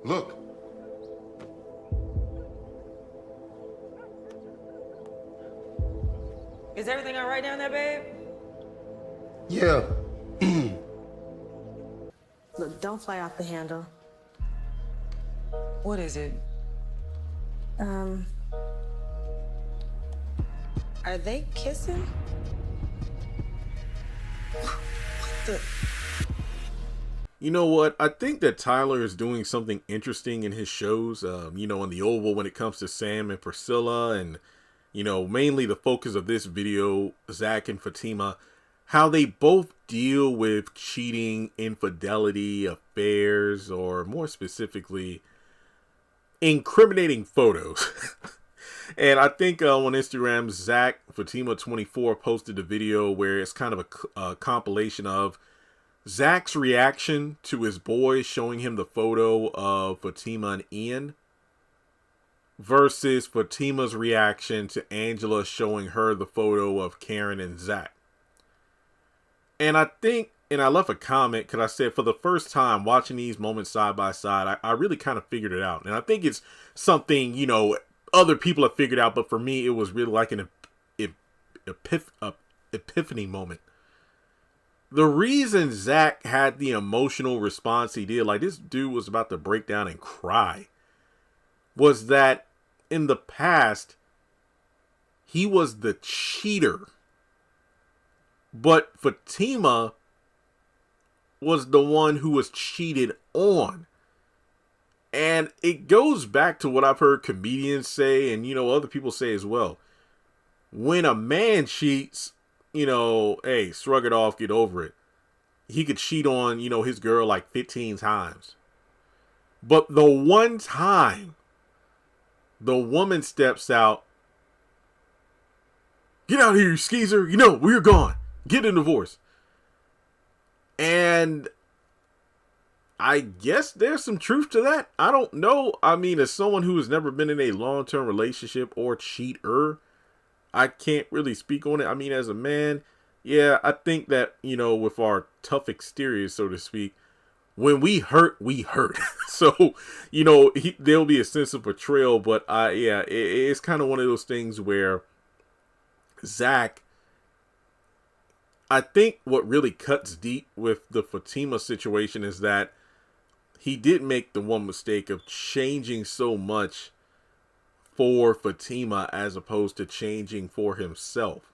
Look. Is everything all right down there, babe? Yeah. Look, don't fly off the handle. What is it? Are they kissing? You know what? I think that Tyler is doing something interesting in his shows. You know, in the Oval when it comes to Sam and Priscilla, and you know, mainly the focus of this video, Zach and Fatima, how they both deal with cheating, infidelity, affairs, or more specifically, incriminating photos. And I think on Instagram, Zach Fatima24 posted a video where it's kind of a compilation of Zach's reaction to his boys showing him the photo of Fatima and Ian versus Fatima's reaction to Angela showing her the photo of Karen and Zach. And I think, and I left a comment because I said for the first time watching these moments side by side, I really kind of figured it out. And I think it's something, you know, other people have figured out, but for me, it was really like an epiphany moment. The reason Zach had the emotional response he did, like this dude was about to break down and cry, was that in the past, he was the cheater. But Fatima was the one who was cheated on. And it goes back to what I've heard comedians say, and, you know, other people say as well. When a man cheats, you know, hey, shrug it off, get over it. He could cheat on, you know, his girl like 15 times. But the one time the woman steps out, get out of here, you skeezer. You know, we're gone. Get a divorce. And I guess there's some truth to that. I don't know. I mean, as someone who has never been in a long-term relationship or cheater, I can't really speak on it. I mean, as a man, yeah, I think that, you know, with our tough exterior, so to speak, when we hurt, we hurt. So, you know, there'll be a sense of betrayal, but yeah, it's kind of one of those things where Zach, I think what really cuts deep with the Fatima situation is that he did make the one mistake of changing so much for Fatima as opposed to changing for himself.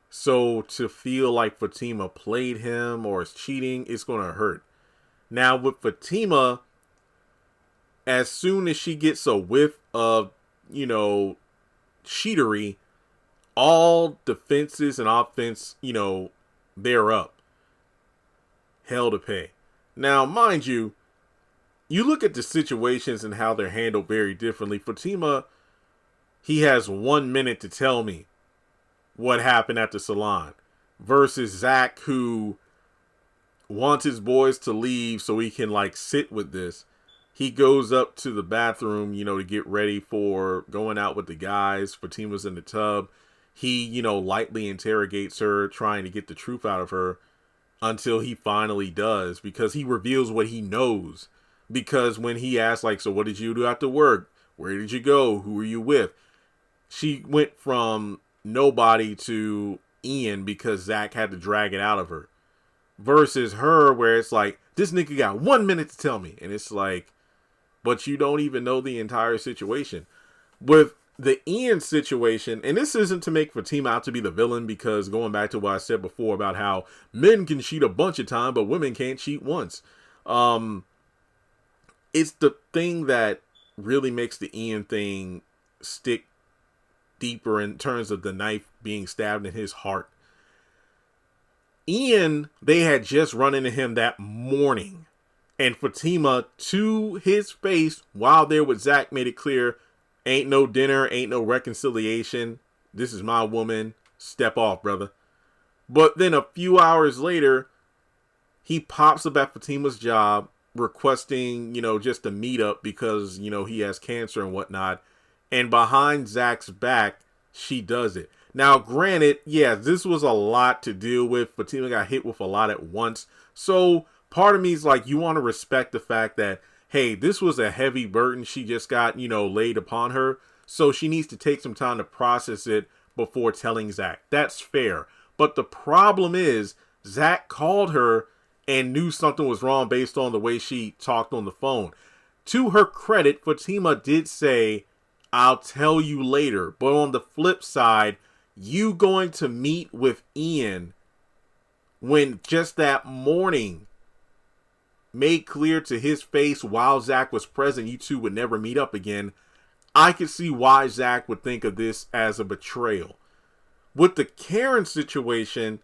So to feel like Fatima played him or is cheating, it's going to hurt. Now with Fatima, as soon as she gets a whiff of, you know, cheatery, all defenses and offense, you know, they're up. Hell to pay. Now, mind you, you look at the situations and how they're handled very differently. Fatima, he has 1 minute to tell me what happened at the salon. Versus Zach, who wants his boys to leave so he can, like, sit with this. He goes up to the bathroom, you know, to get ready for going out with the guys. Fatima's in the tub. He, you know, lightly interrogates her, trying to get the truth out of her until he finally does, because he reveals what he knows. Because when he asked, like, so what did you do after work? Where did you go? Who were you with? She went from nobody to Ian because Zach had to drag it out of her. Versus her, where it's like, this nigga got 1 minute to tell me. And it's like, but you don't even know the entire situation. With the Ian situation, and this isn't to make Fatima out to be the villain, because going back to what I said before about how men can cheat a bunch of times, but women can't cheat once. It's the thing that really makes the Ian thing stick deeper in terms of the knife being stabbed in his heart. Ian, they had just run into him that morning, and Fatima, to his face, while there with Zach, made it clear, ain't no dinner, ain't no reconciliation. This is my woman. Step off, brother. But then a few hours later, he pops up at Fatima's job, requesting, you know, just a meetup because, you know, he has cancer and whatnot. And behind Zach's back, she does it. Now, granted, yeah, this was a lot to deal with. Fatima got hit with a lot at once. So part of me is like, you want to respect the fact that, hey, this was a heavy burden she just got, laid upon her. So she needs to take some time to process it before telling Zach. That's fair. But the problem is, Zach called her and knew something was wrong based on the way she talked on the phone. To her credit, Fatima did say, I'll tell you later. But on the flip side, you going to meet with Ian when just that morning made clear to his face while Zach was present you two would never meet up again. I could see why Zach would think of this as a betrayal. With the Karen situation,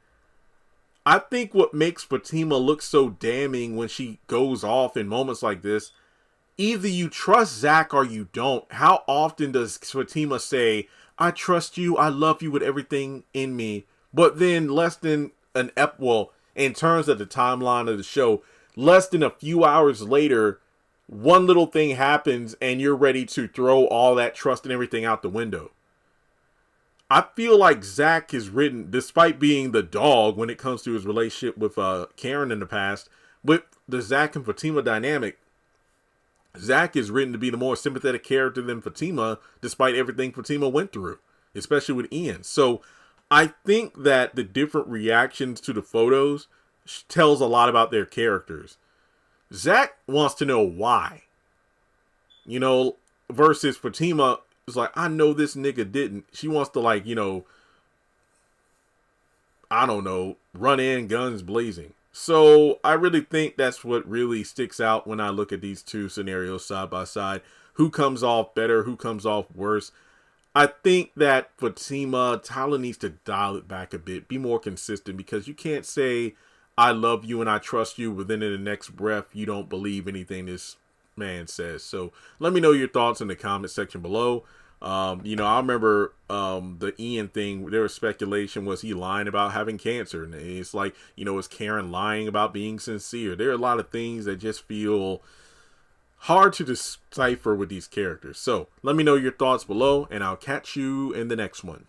I think what makes Fatima look so damning when she goes off in moments like this, either you trust Zach or you don't. How often does Fatima say, I trust you, I love you with everything in me, but then less than in terms of the timeline of the show, less than a few hours later, one little thing happens and you're ready to throw all that trust and everything out the window. I feel like Zach is written, despite being the dog when it comes to his relationship with Karen in the past, with the Zach and Fatima dynamic, Zach is written to be the more sympathetic character than Fatima, despite everything Fatima went through, especially with Ian. So I think that the different reactions to the photos tells a lot about their characters. Zach wants to know why, versus Fatima is like, I know this nigga didn't. She wants to I don't know, run in guns blazing. So I really think that's what really sticks out when I look at these two scenarios side by side. Who comes off better? Who comes off worse? I think that Fatima, Tyler needs to dial it back a bit, be more consistent, because you can't say, I love you and I trust you, but then in the next breath, you don't believe anything this man says. So let me know your thoughts in the comment section below. I remember the Ian thing, there was speculation, was he lying about having cancer? And it's like, is Karen lying about being sincere? There are a lot of things that just feel hard to decipher with these characters. So let me know your thoughts below, and I'll catch you in the next one.